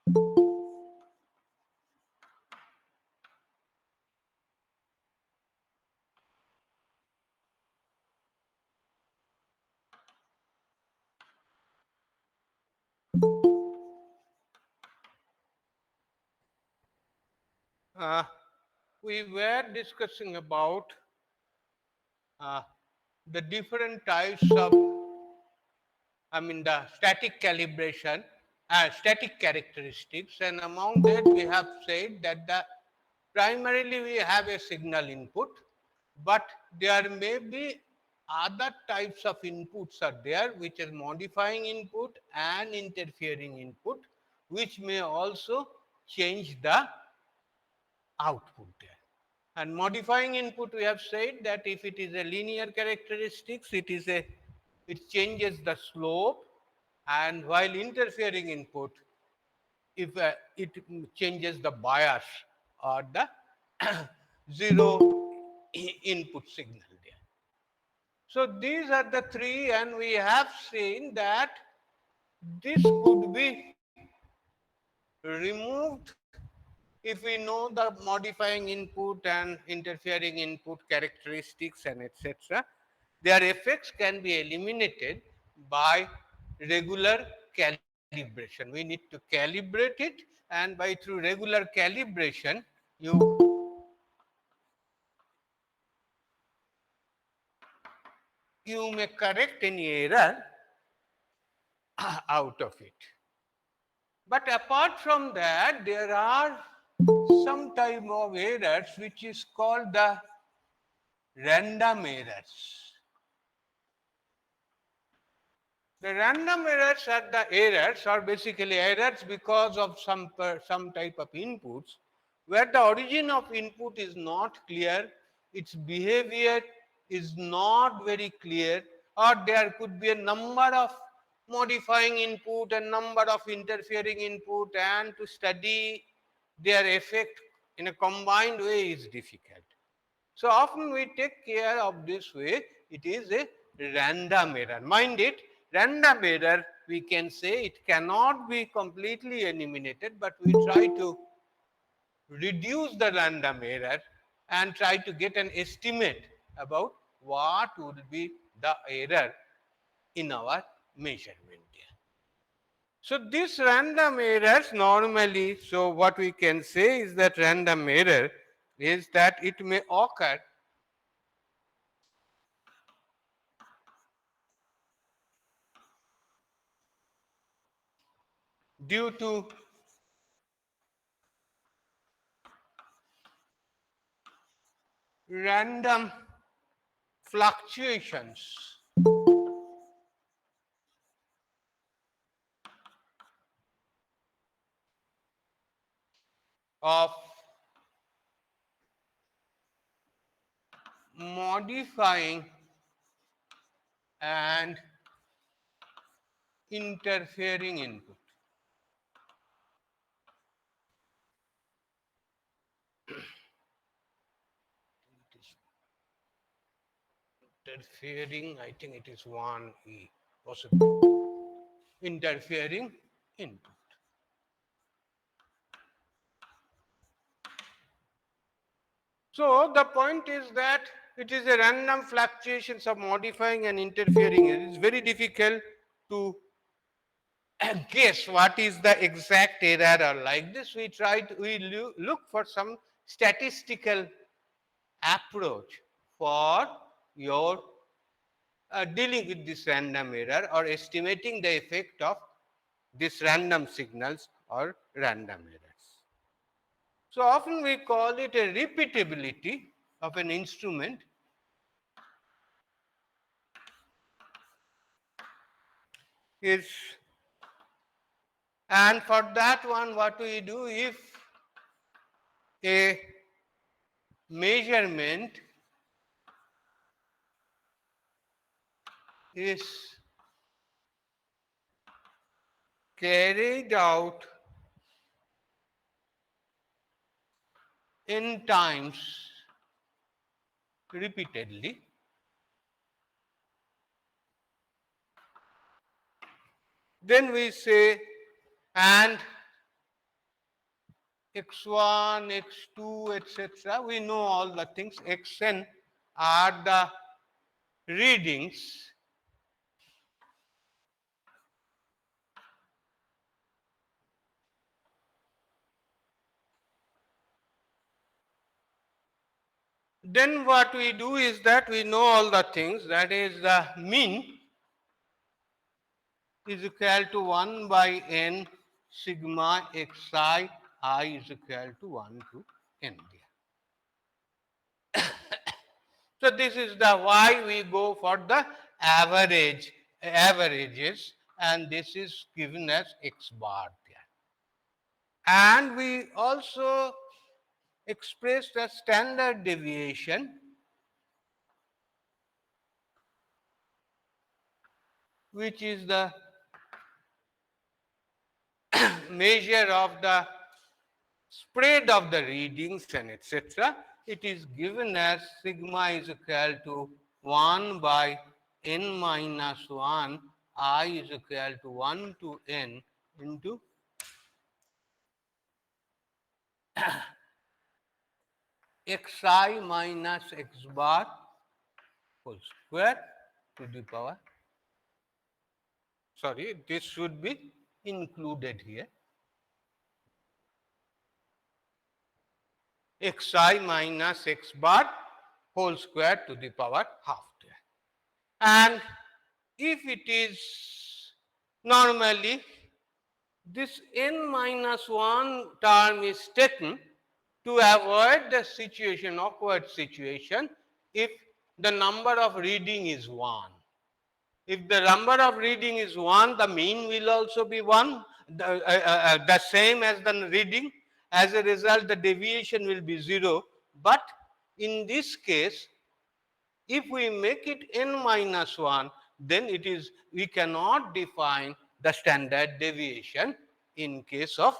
Uh, we were discussing about uh, the different types of, the static calibration, static characteristics, and among that we have said that the primarily we have a signal input, but there may be other types of inputs are there, which is modifying input and interfering input, which may also change the output there. And modifying input, we have said that if it is a linear characteristics, it changes the slope, and while interfering input, if it changes the bias or the zero input signal there. So these are the three, and we have seen that this could be removed if we know the modifying input and interfering input characteristics and etc. Their effects can be eliminated by regular calibration. We need to calibrate it, and by through regular calibration, you may correct any error out of it. But apart from that, there are some type of errors which is called the random errors. The random errors are the errors, or basically errors because of some type of inputs, where the origin of input is not clear, its behavior is not very clear, or there could be a number of modifying input and number of interfering input, and to study their effect in a combined way is difficult. So often we take care of this way, it is a random error. Mind it, random error, we can say it cannot be completely eliminated, but we try to reduce the random error and try to get an estimate about what would be the error in our measurement. So these random errors normally, so what we can say is that random error is that it may occur due to random fluctuations of modifying and interfering input. Interfering, I think it is 1E, possibly. Interfering input. So the point is that it is a random fluctuations of modifying and interfering. It is very difficult to guess what is the exact error, or like this we look for some statistical approach for your dealing with this random error or estimating the effect of these random signals or random errors. So often we call it a repeatability of an instrument is, and for that one what we do, if a measurement is carried out n times repeatedly, then we say, and x1, x2, etc. We know all the things. Xn are the readings then what we do is that we know all the things, that is the mean is equal to 1 by n sigma xi I is equal to 1 to n there. So this is the why we go for the averages, and this is given as x bar there. And we also express the standard deviation, which is the measure of the spread of the readings and etc. It is given as sigma is equal to 1 by n minus 1 I is equal to 1 to n into xi minus x bar whole square to the power. Sorry, this should be included here. Xi minus x bar whole square to the power half there. And if it is normally this n minus 1 term is taken to avoid the situation, awkward situation, if the number of reading is 1. If the number of reading is 1, the mean will also be 1, the same as the reading. As a result, the deviation will be 0. But in this case, if we make it n minus 1, then it is, we cannot define the standard deviation in case of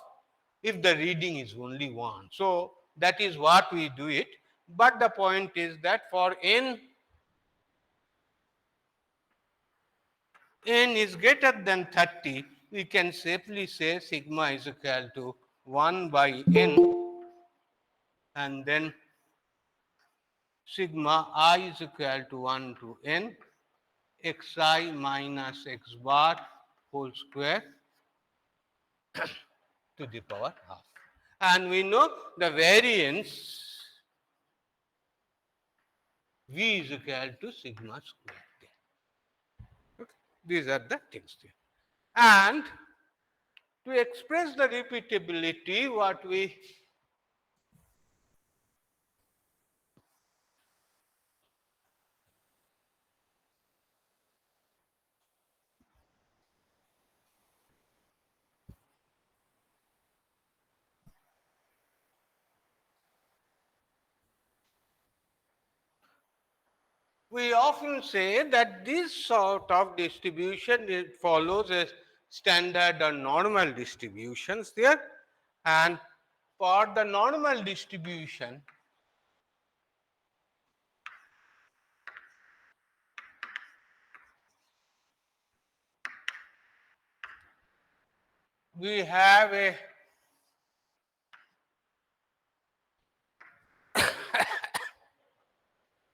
if the reading is only 1. So that is what we do it. But the point is that for n is greater than 30, we can safely say sigma is equal to 1 by n, and then sigma I is equal to 1 to n xi minus x bar whole square to the power half. And we know the variance V is equal to sigma square. Okay. These are the things there. And to express the repeatability, what we often say that this sort of distribution, it follows a standard or normal distributions there. And for the normal distribution, we have a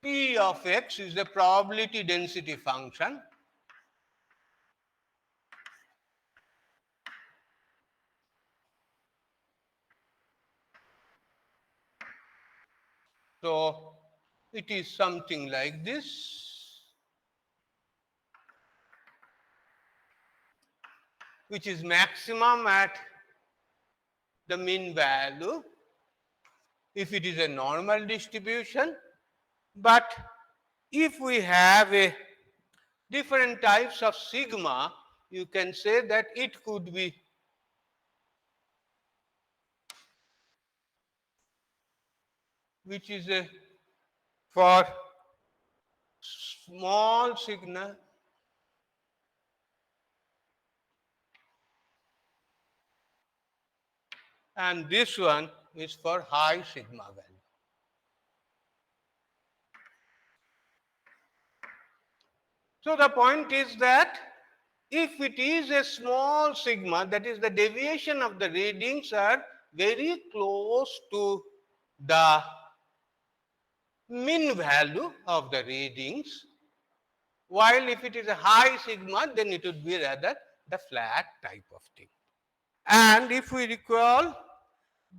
P of x is a probability density function. So it is something like this, which is maximum at the mean value if it is a normal distribution. But if we have a different types of sigma, you can say that it could be which is a for small sigma and this one is for high sigma value. So the point is that if it is a small sigma, that is the deviation of the readings are very close to the mean value of the readings, while if it is a high sigma, then it would be rather the flat type of thing. And if we recall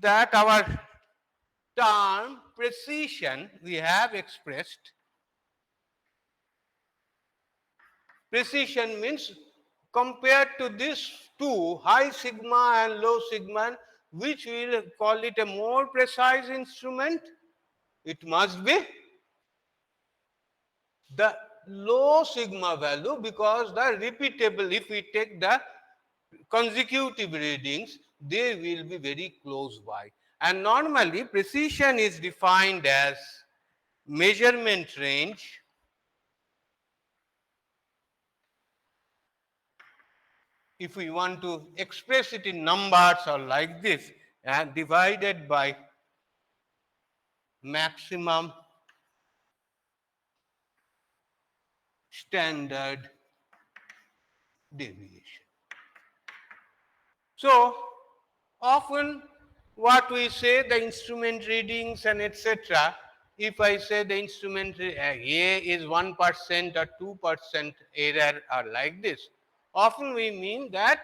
that our term precision we have expressed, precision means compared to these two, high sigma and low sigma, which we will call it a more precise instrument, it must be the low sigma value, because the repeatable, if we take the consecutive readings, they will be very close by. And normally precision is defined as measurement range if we want to express it in numbers or like this, and divided by maximum standard deviation. So often what we say, the instrument readings and etc., if I say the instrument A is 1% or 2% error or like this, often we mean that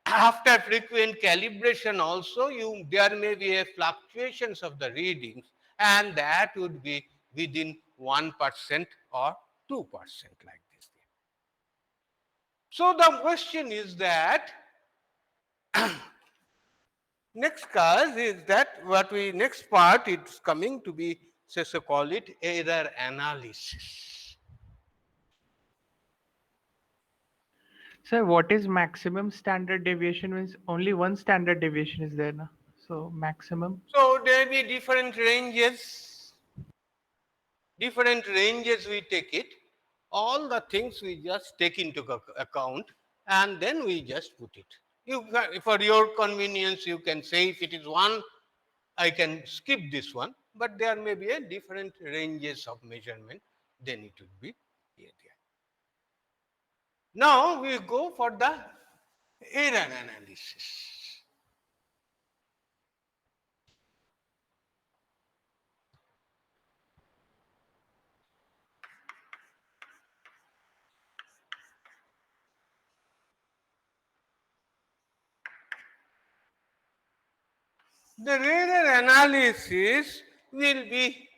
after frequent calibration also there may be a fluctuations of the readings, and that would be within 1% or 2% like this. So the question is that next cause is that what we next part it's coming to be, so call it error analysis. Sir, what is maximum standard deviation? Means only one standard deviation is there, na? So maximum. So there may be different ranges we take it, all the things we just take into account, and then we just put it. For your convenience, you can say if it is one, I can skip this one, but there may be a different ranges of measurement, then it would be here. Now we go for the error analysis. The error analysis will be,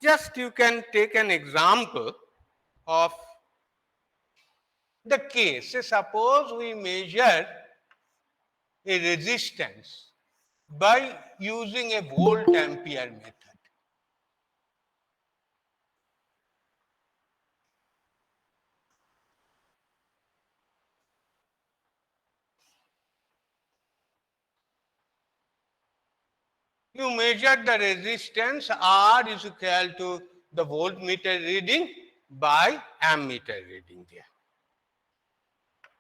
just you can take an example of the case. Say suppose we measure a resistance by using a volt ampere method. You measure the resistance R is equal to the voltmeter reading by ammeter reading there.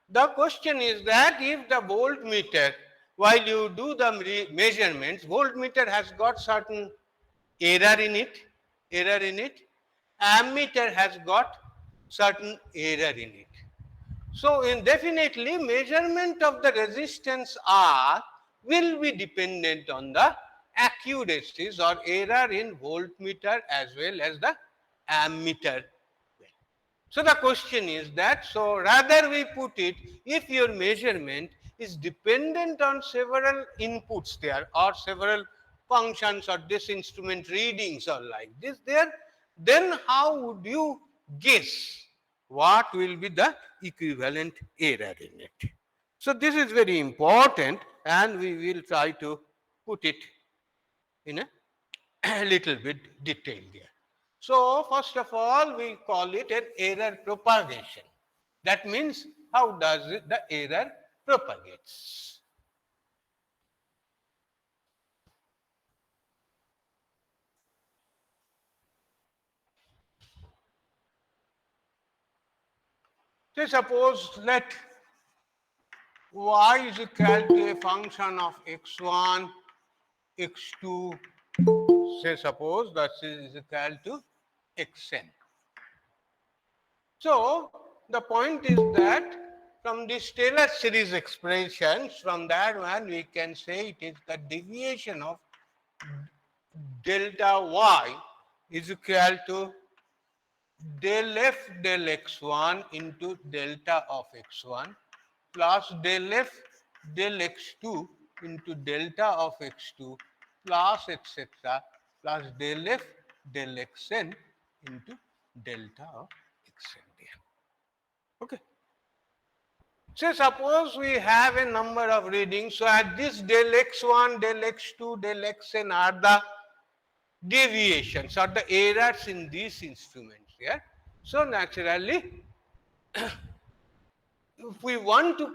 The question is that if the voltmeter, while you do the measurements, voltmeter has got certain error in it, ammeter has got certain error in it. So definitely measurement of the resistance R will be dependent on the accuracies or error in voltmeter as well as the ammeter. So the question is that, so rather we put it, if your measurement is dependent on several inputs there or several functions or this instrument readings or like this there, then how would you guess what will be the equivalent error in it? So this is very important, and we will try to put it in a little bit detail there. So first of all, we call it an error propagation. That means how does the error propagates? Say suppose let y is equal to a function of x1, x2, say suppose that is equal to xn. So the point is that from this Taylor series expressions, from that one we can say it is the deviation of delta y is equal to del f del x1 into delta of x1 plus del f del x2 into delta of x2 plus etc. plus del f del xn into delta of xn. Okay. So suppose we have a number of readings. So at this del x1, del x2, del xn are the deviations or the errors in these instruments here. So naturally, if we want to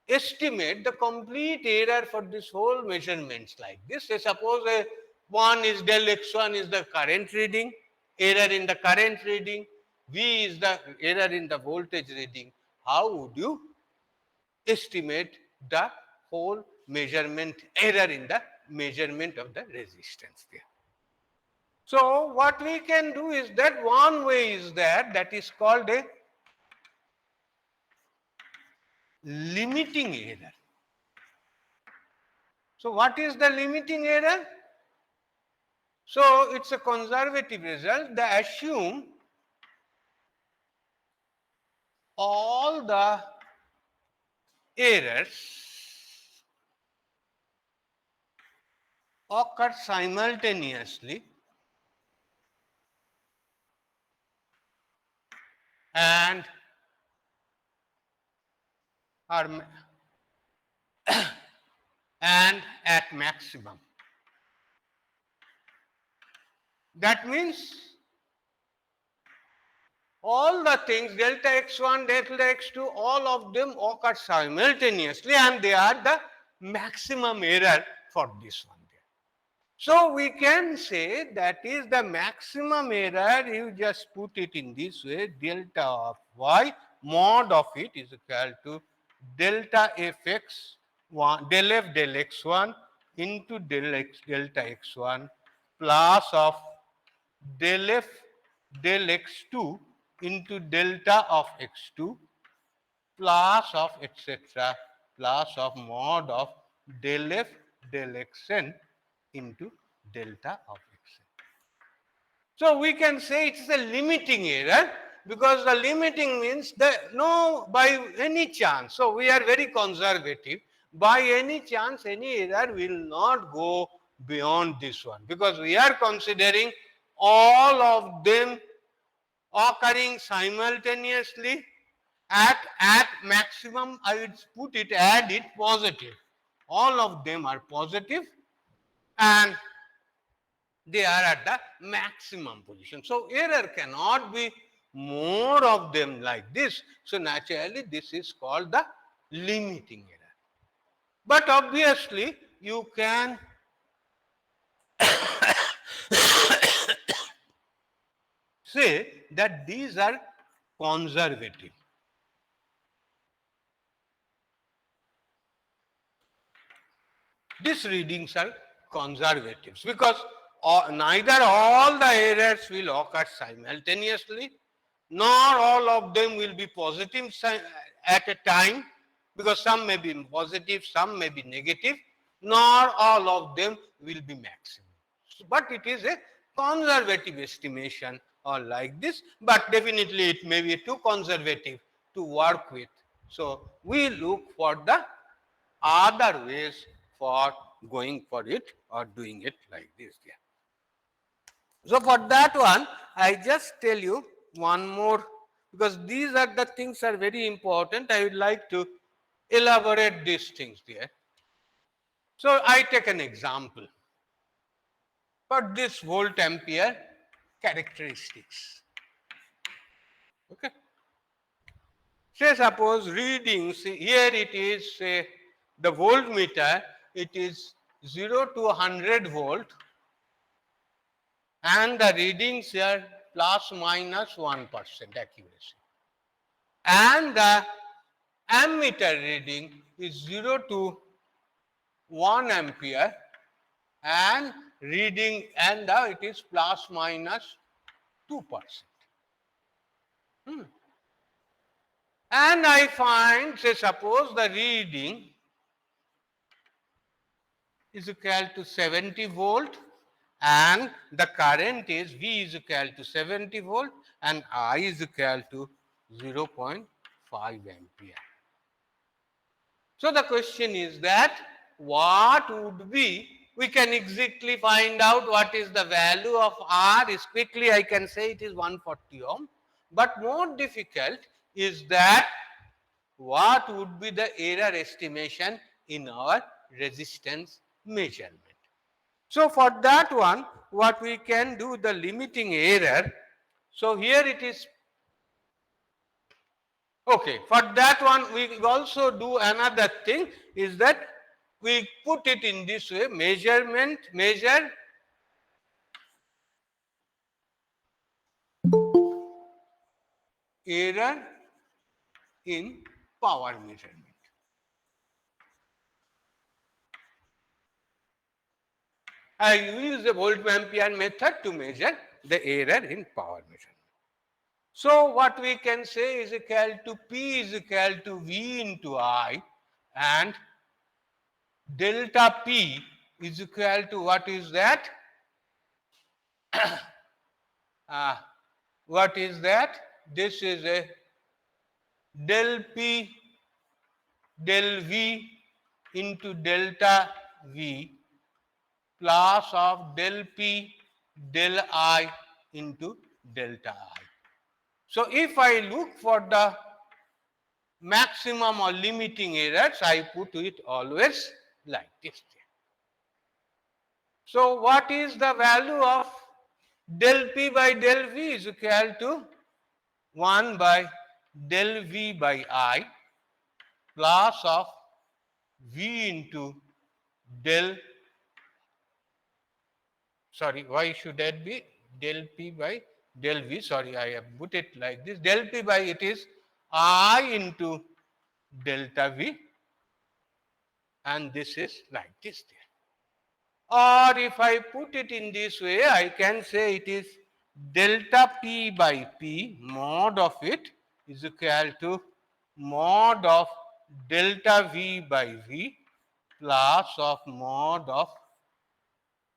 estimate the complete error for this whole measurements like this, say suppose a one is del x1 is the current reading, error in the current reading, V is the error in the voltage reading. How would you estimate the whole measurement error in the measurement of the resistance there? So what we can do is that one way is that is called a limiting error. So what is the limiting error? So it's a conservative result. They assume all the errors occur simultaneously and are and at maximum. That means all the things delta x1, delta x2, all of them occur simultaneously and they are the maximum error for this one. So we can say that is the maximum error, you just put it in this way, delta of y, mod of it is equal to delta fx1, del f del x1 into delta x1 plus of del f del x2 into delta of x2 plus of etc. plus of mod of del f del xn into delta of xn. So we can say it's a limiting error because the limiting means that no by any chance. So we are very conservative. By any chance, any error will not go beyond this one because we are considering all of them occurring simultaneously at maximum. I would put it, add it positive. All of them are positive and they are at the maximum position. So error cannot be more of them like this. So naturally this is called the limiting error. But obviously you can say that these are conservative. These readings are conservatives because neither all the errors will occur simultaneously, nor all of them will be positive at a time because some may be positive, some may be negative, nor all of them will be maximum. But it is a conservative estimation or like this, but definitely it may be too conservative to work with. So we look for the other ways for going for it or doing it like this. Yeah. So for that one, I just tell you one more because these are the things are very important. I would like to elaborate these things there. So I take an example for this volt ampere characteristics. Okay. Say suppose readings here it is say the voltmeter, it is 0 to 100 volt and the readings here plus minus 1% accuracy. And the ammeter reading is 0 to 1 ampere and reading and it is plus minus 2%. and I find, say suppose the reading is equal to 70 volt and the current is V is equal to 70 volt and I is equal to 0.5 ampere. So the question is that what would be, we can exactly find out what is the value of R is quickly I can say it is 140 ohm, but more difficult is that what would be the error estimation in our resistance measurement. So for that one, what we can do the limiting error. So here it is. Okay, for that one we also do another thing is that we put it in this way, measure error in power measurement. I use the volt-ampere method to measure the error in power measurement. So what we can say is equal to P is equal to V into I and delta P is equal to what is that? Uh, what is that? This is a del P del V into delta V plus of del P del I into delta I. So if I look for the maximum or limiting errors, I put it always like this. So what is the value of del P by del V is equal to 1 by del V by I plus of V into del, sorry, why should that be del P by del V? Sorry, I have put it like this. Del P by it is I into delta V and this is like this there. Or if I put it in this way, I can say it is delta P by P mod of it is equal to mod of delta V by V plus of mod of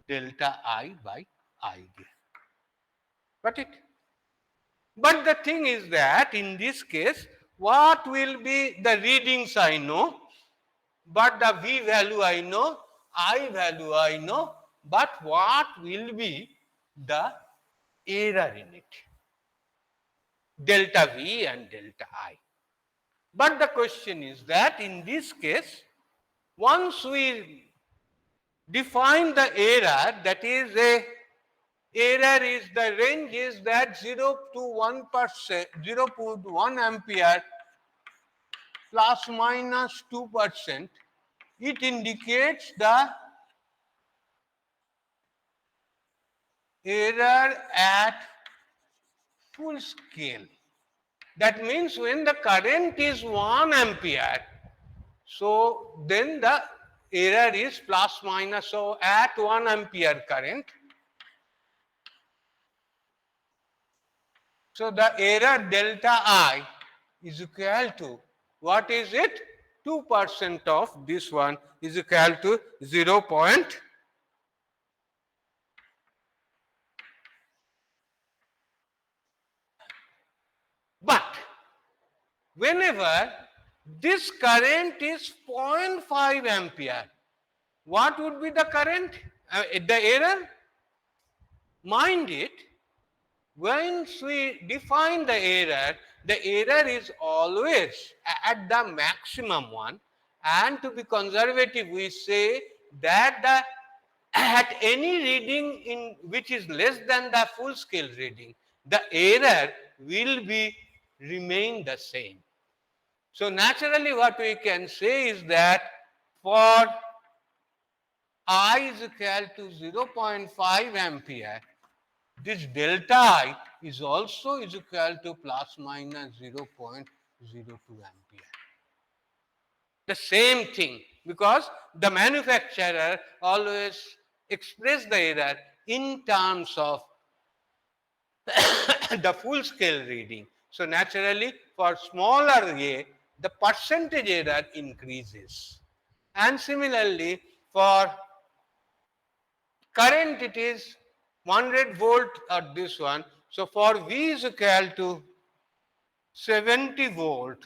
delta I by I. Got it? But the thing is that in this case, what will be the readings I know, but the V value I know, I value I know, but what will be the error in it? Delta V and delta I. But the question is that in this case, once we define the error, that is a error is the range is that 0 to 1%, 0.1 ampere plus minus 2%, it indicates the error at full scale. That means when the current is 1 ampere, so then the error is plus minus. So at 1 ampere current, so the error delta I is equal to, what is it? 2% of this one is equal to 0. But whenever this current is 0.5 ampere, what would be the current? The error? Mind it, once we define the error is always at the maximum one, and to be conservative we say that the at any reading in which is less than the full scale reading, the error will be remain the same. So naturally what we can say is that for I is equal to 0.5 ampere, this delta I is also is equal to plus minus 0.02 ampere. The same thing, because the manufacturer always express the error in terms of the full scale reading. So naturally for smaller a, the percentage error increases. And similarly, for current it is 100 volt at this one. So for V is equal to 70 volt.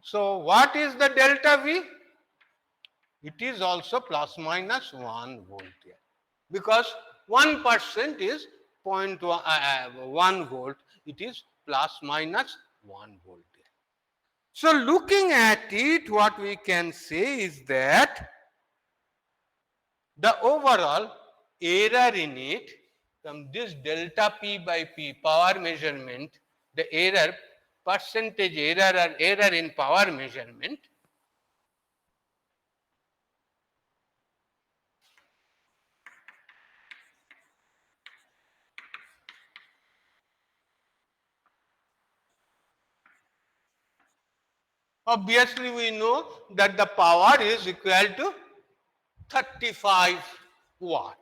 So what is the delta V? It is also plus minus 1 volt here, because 1% is 0.1 volt, it is plus minus 1 volt here. So looking at it, what we can say is that the overall error in it, from this delta P by P power measurement, the error, percentage error or error in power measurement, obviously we know that the power is equal to 35 watt.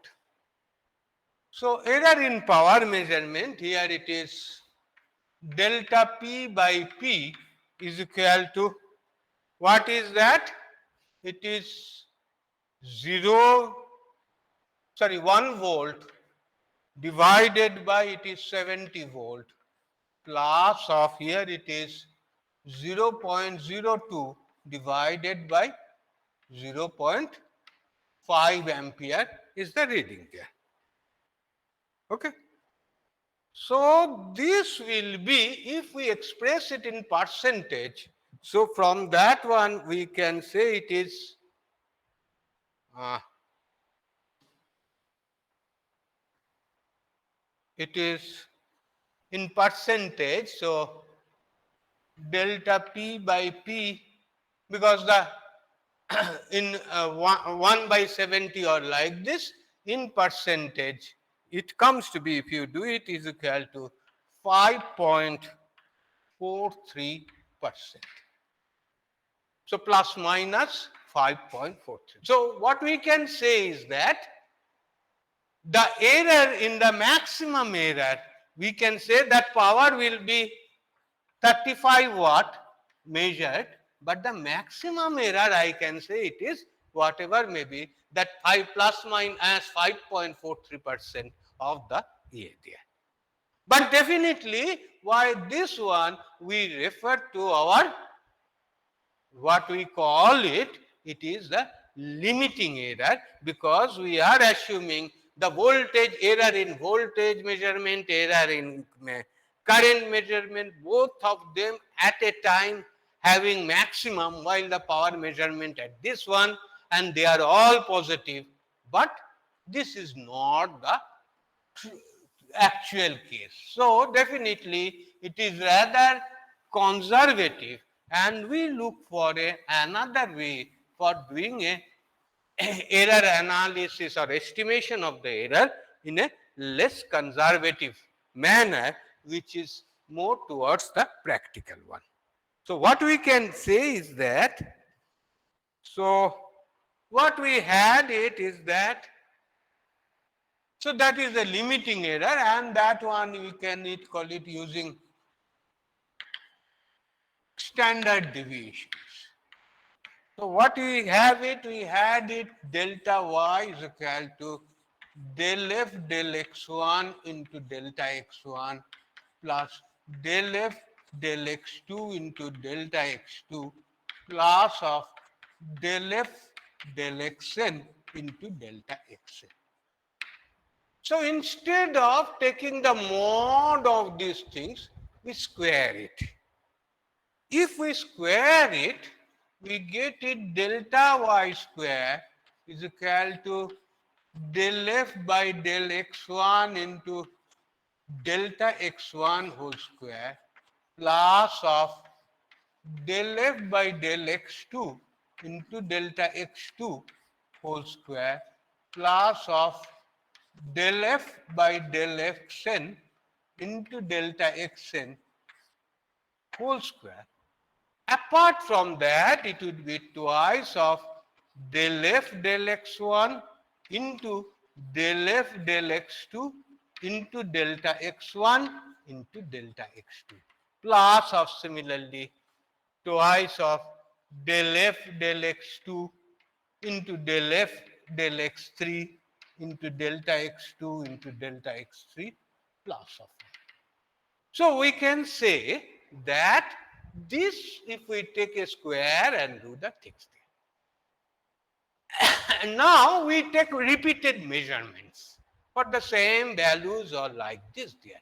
So error in power measurement, here it is delta P by P is equal to, what is that? It is 1 volt divided by, it is 70 volt, plus of, here it is 0.02 divided by 0.5 ampere is the reading there. Okay. So this will be, if we express it in percentage, so from that one we can say it is in percentage. So delta P by P, because the in 1 by 70 or like this, in percentage it comes to be, if you do it, is equal to 5.43%. So plus minus 5.43. So what we can say is that the error in the maximum error, we can say that power will be 35 watt measured, but the maximum error, I can say it is whatever may be, that 5 plus minus 5.43% of the A there. But definitely, why this one we refer to our, what we call it, it is the limiting error, because we are assuming the voltage error in voltage measurement, error in current measurement, both of them at a time having maximum, while the power measurement at this one, and they are all positive. But this is not the actual case. So definitely it is rather conservative, and we look for another way for doing a error analysis or estimation of the error in a less conservative manner, which is more towards the practical one. So what we can say is that, so what we had it is that, so that is the limiting error, and that one we can call it using standard deviations. So what we have it, we had it delta y is equal to del f del x1 into delta x1 plus del f del x2 into delta x2 plus of del f del xn into delta xn. So instead of taking the mod of these things, we square it. If we square it, we get it delta y square is equal to del f by del x1 into delta x1 whole square plus of del f by del x2 into delta x2 whole square plus of del f by del xn into delta xn whole square. Apart from that, it would be twice of del f del x1 into del f del x2 into delta x1 into delta x2 plus of similarly twice of del f del x2 into del f del x3 into delta x2 into delta x3 plus of 1. So we can say that this, if we take a square and do the things there. And now we take repeated measurements for the same values or like this there.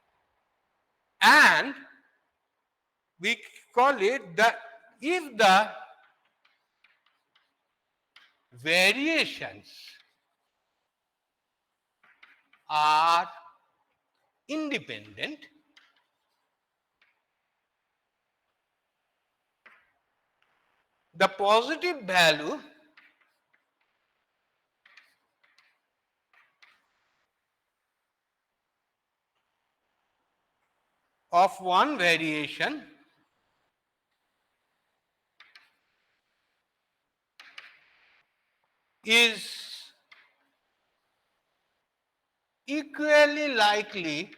And we call it the, if the variations are independent, the positive value of one variation is equally likely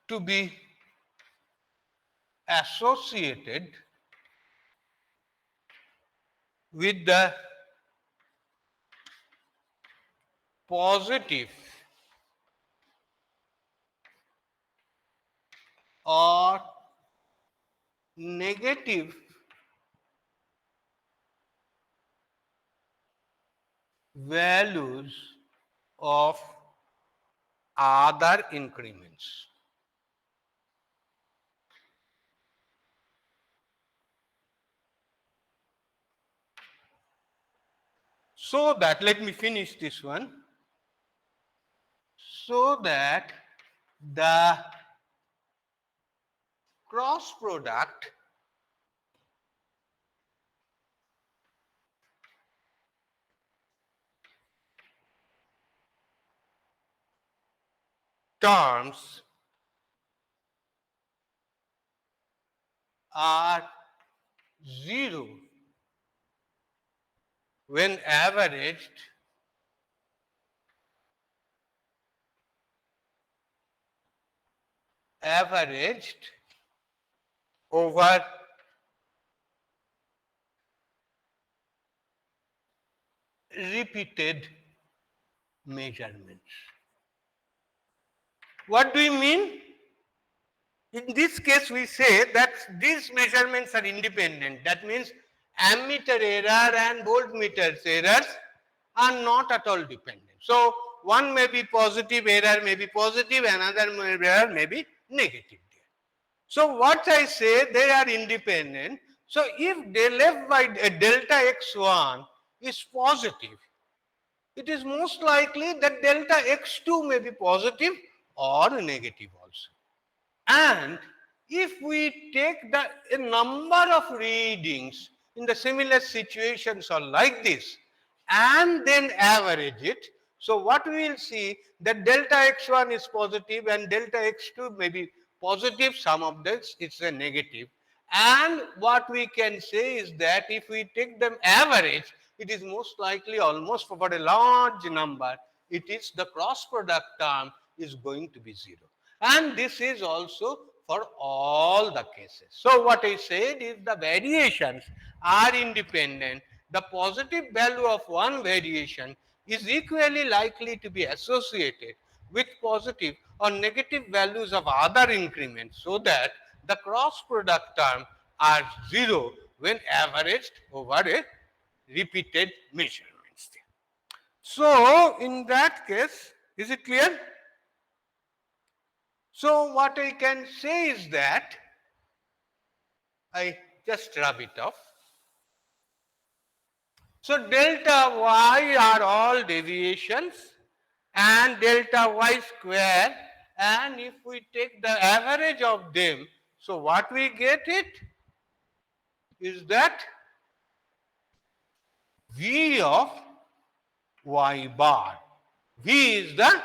to be associated with the positive or negative values of other increments. So that, let me finish this one. So that the cross product terms are 0 when averaged over repeated measurements. What do you mean? In this case, we say that these measurements are independent. That means ammeter error and voltmeter errors are not at all dependent. So, one may be positive, error may be positive, another error may be negative. So, what I say, they are independent. So, if del f by delta x1 is positive, it is most likely that delta x2 may be positive or negative also. And if we take the a number of readings in the similar situations or like this and then average it, so what we will see that delta x1 is positive and delta x2 may be positive, some of this it's a negative. And what we can say is that if we take them average, it is most likely almost for a large number, it is the cross product term is going to be 0. And this is also for all the cases. So, what I said is the variations are independent. The positive value of one variation is equally likely to be associated with positive or negative values of other increments, so that the cross product term are 0 when averaged over a repeated measurements. So, in that case, is it clear? So, what I can say is that I just rub it off. So, delta y are all deviations and delta y square, and if we take the average of them, so what we get it is that V of y bar. V is the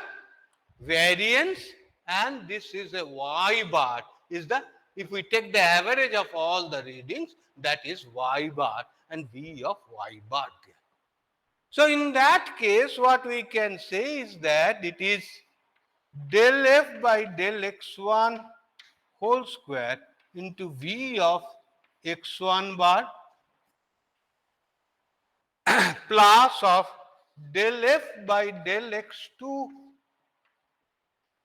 variance and this is a y bar is the, if we take the average of all the readings, that is y bar and V of y bar there. So in that case, what we can say is that it is del f by del x1 whole square into v of x1 bar plus of del f by del x2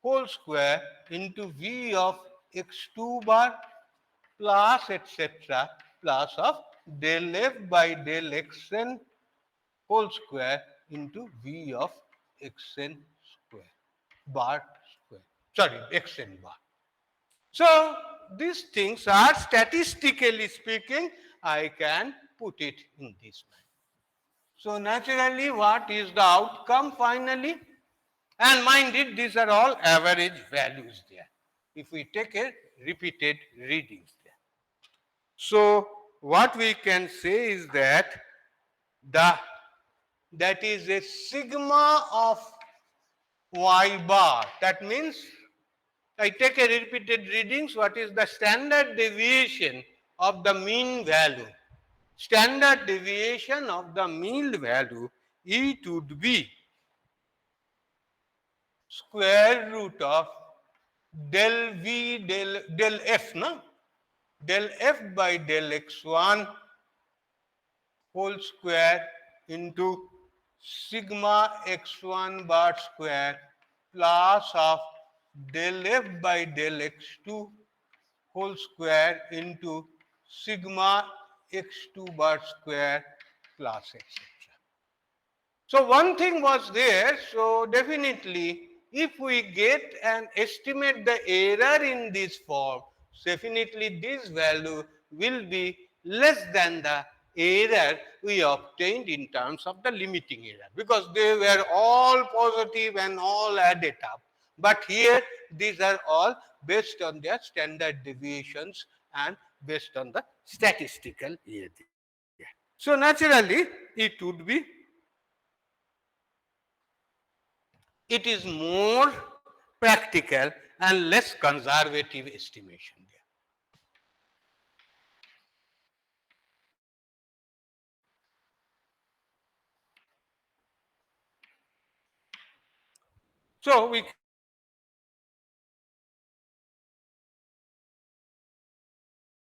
whole square into v of x2 bar plus etc. plus of del f by del xn whole square into v of xn square bar square. Sorry, xn bar. So these things are statistically speaking, I can put it in this manner. So naturally, what is the outcome finally? And mind it, these are all average values there. If we take a repeated readings there. So what we can say is that that is a sigma of y bar. That means I take a repeated readings, what is the standard deviation of the mean value? Standard deviation of the mean value, it would be square root of del v del f, no? Del f by del x1 whole square into sigma x1 bar square plus of del f by del x2 whole square into sigma x2 bar square plus etc. So one thing was there, so definitely if we get and estimate the error in this form, definitely this value will be less than the error we obtained in terms of the limiting error, because they were all positive and all added up. But here these are all based on their standard deviations and based on the statistical error. So naturally it would be, it is more practical and less conservative estimation there. So we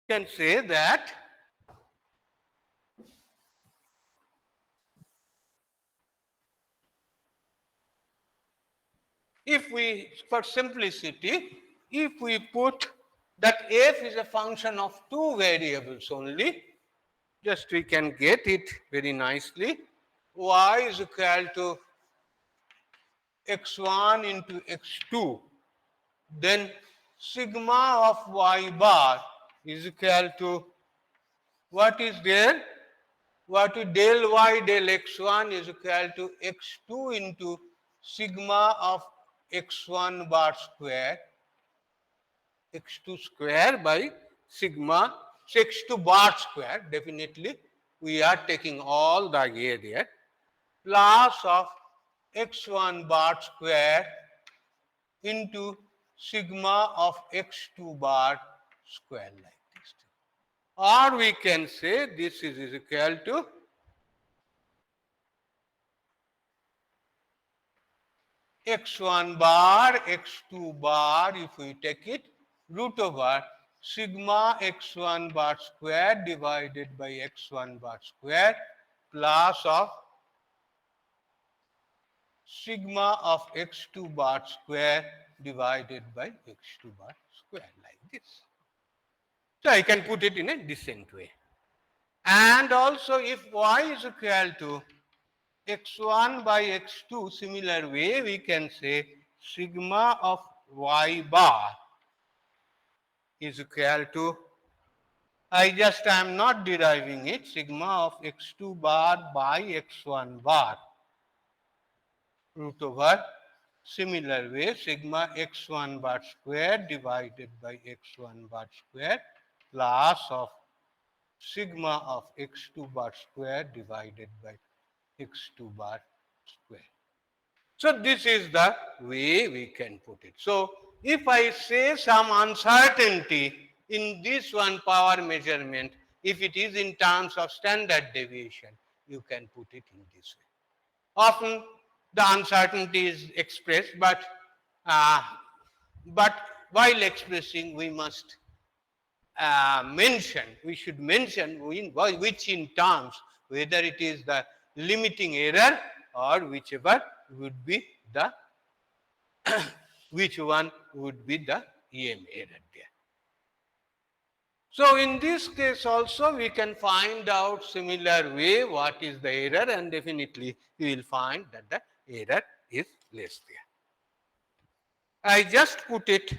can say that if we, for simplicity, if we put that f is a function of two variables only, just we can get it very nicely. Y is equal to x1 into x2, then sigma of y bar is equal to, what is there? What is del y del x1 is equal to x2 into sigma of x1 bar square, x2 square by sigma, x2 bar square, definitely we are taking all the a there, plus of x1 bar square into sigma of x2 bar square, like this. Or we can say this is equal to x1 bar, x2 bar, if we take it, root over sigma x1 bar square divided by x1 bar square plus of sigma of x2 bar square divided by x2 bar square, like this. So I can put it in a decent way. And also if y is equal to x1 by x2, similar way we can say sigma of y bar is equal to, I am not deriving it, sigma of x2 bar by x1 bar root over similar way sigma x1 bar square divided by x1 bar square plus of sigma of x2 bar square divided by x2 bar square. So this is the way we can put it. So if I say some uncertainty in this one power measurement, if it is in terms of standard deviation, you can put it in this way. Often the uncertainty is expressed, uh, but while expressing, we must we should mention which in terms, whether it is the limiting error or whichever would be the which one would be the EM error there. So in this case also we can find out similar way what is the error, and definitely you will find that the error is less there. I just put it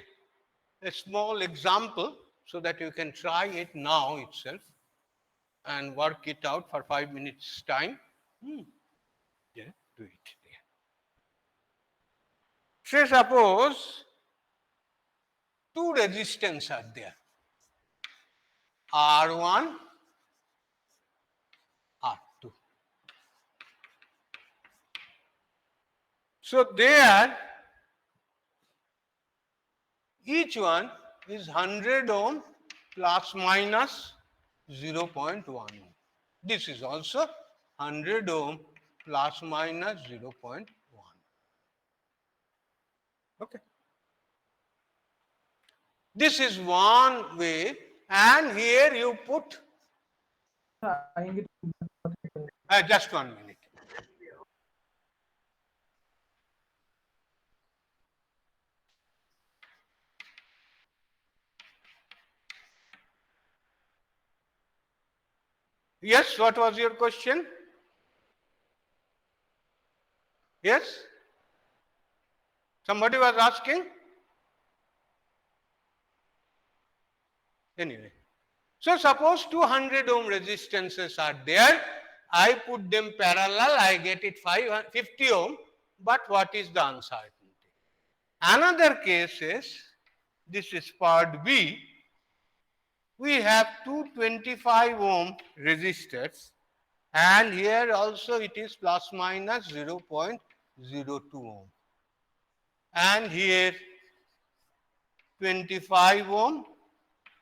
a small example so that you can try it now itself and work it out for 5 minutes time. Yeah, do it there. Say suppose two resistance are there, R1, R2. So there each one is 100 ohm plus minus 0.1 ohm. This is also 100 ohm plus minus 0.1. Okay. This is one way, and here you put just 1 minute. Yes, what was your question? Yes? Somebody was asking? Anyway. So suppose 200 ohm resistances are there. I put them parallel, I get it 50 ohm. But what is the uncertainty? Another case is, this is part B. We have 225 ohm resistors, and here also it is plus minus 0.02 ohm. And here 25 ohm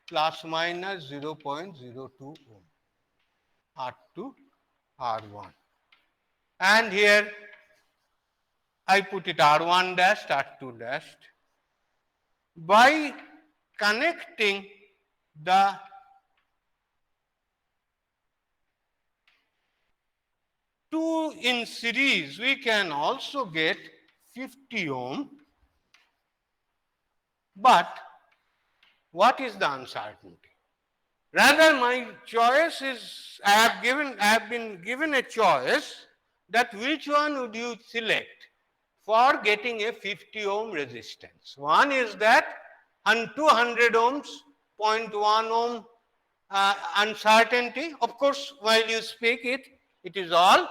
plus minus 0.02 ohm, R2, R1. And here I put it R1 dash, R2 dash. By connecting the two in series, we can also get 50 ohm. But what is the uncertainty? Rather, my choice is, I have been given a choice that which one would you select for getting a 50 ohm resistance. One is that 200 ohms, 0.1 ohm uncertainty. Of course, while you speak it, it is all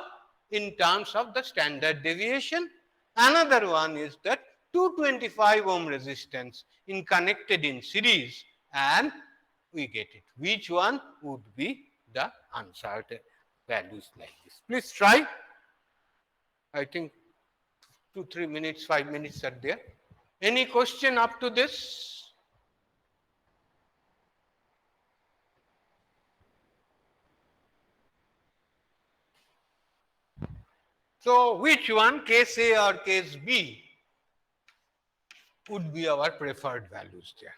in terms of the standard deviation. Another one is that 225 ohm resistance in connected in series, and we get it. Which one would be the uncertain values like this? Please try. I think 2-3 minutes, 5 minutes are there. Any question up to this? So, which one, case A or case B, would be our preferred values there?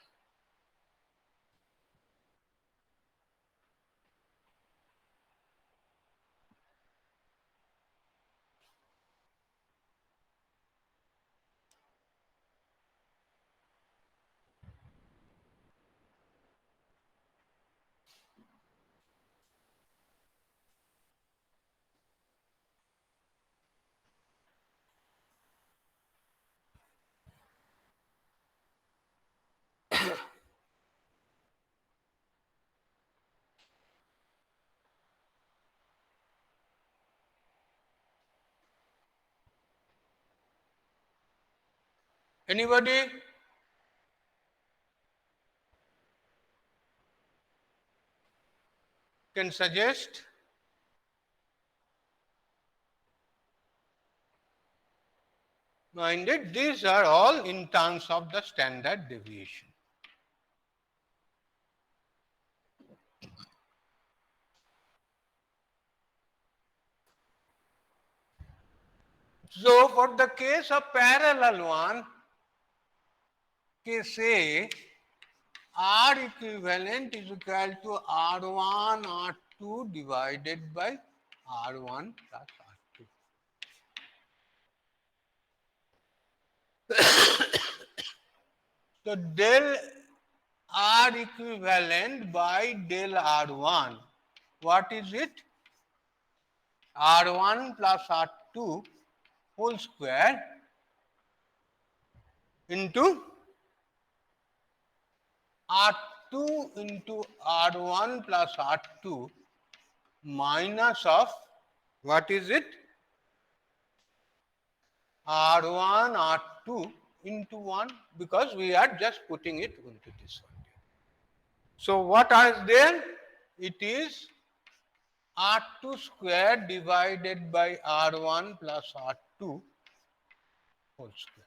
Anybody? Can suggest? Minded, these are all in terms of the standard deviation. So for the case of parallel one, say R equivalent is equal to R1 R2 divided by R1 plus R2. So del R equivalent by del R1. What is it? R1 plus R2 whole square into R2 into R1 plus R2 minus of what is it? R1 R2 into 1 because we are just putting it into this one. So what is there? It is R2 square divided by R1 plus R2 whole square.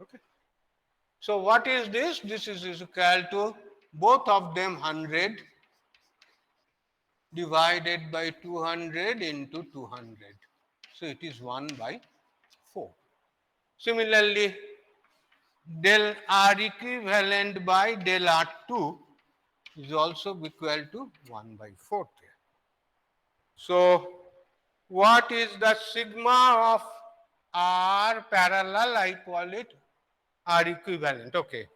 Okay. So what is this? This is equal to both of them 100 divided by 200 into 200. So it is 1 by 4. Similarly, del R equivalent by del R2 is also equal to 1 by 4 there. So what is the sigma of R parallel? I call it R equivalent. Okay.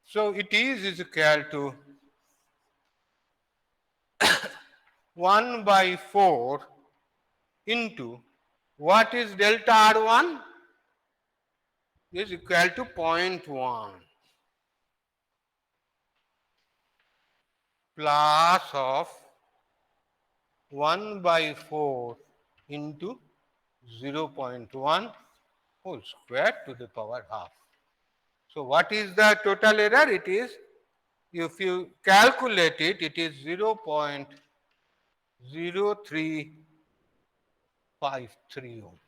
So it is equal to 1 by 4 into what is delta R1 is equal to 0.1 plus of 1 by 4 into 0.1 whole square to the power half. So what is the total error? It is, if you calculate it, it is 0.0353 ohm.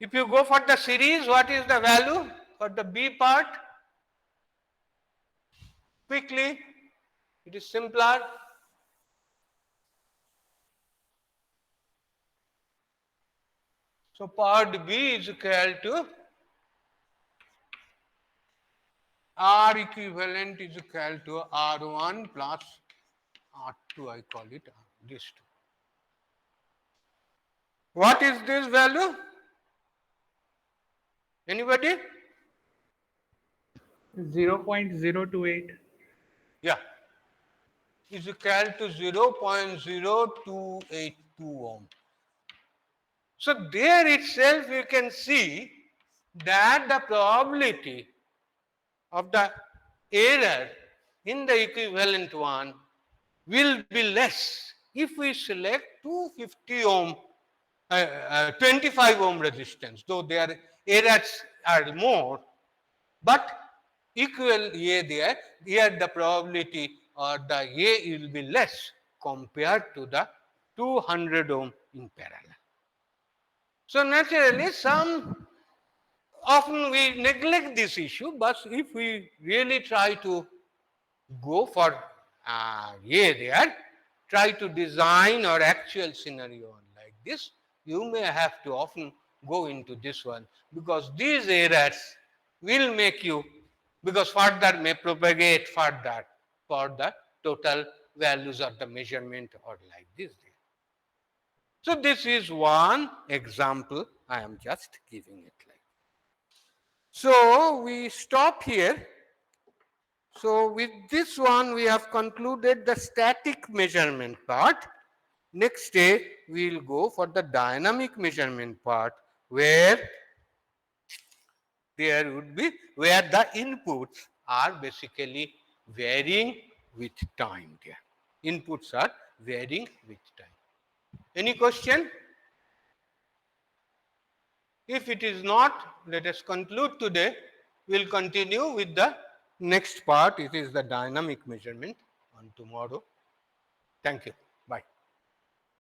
If you go for the series, what is the value for the B part? Quickly, it is simpler. So part B is equal to R equivalent is equal to R1 plus R2, I call it this two. What is this value? Anybody? 0.028. Yeah. Is equal to 0.0282 ohm. So there itself you can see that the probability of the error in the equivalent one will be less if we select 250 ohm 25 ohm resistance, though their errors are more, but equal A there, here the probability or the A will be less compared to the 200 ohm in parallel. So naturally, often we neglect this issue, but if we really try to go for A there, try to design our actual scenario like this, you may have to often go into this one because these errors will make you, because further may propagate further for the total values of the measurement or like this. So this is one example I am just giving it like. So we stop here. So with this one we have concluded the static measurement part. Next day we will go for the dynamic measurement part where there would be where the inputs are basically varying with time there. Inputs are varying with time. Any question? If it is not, let us conclude today. We will continue with the next part. It is the dynamic measurement on tomorrow. Thank you. Bye.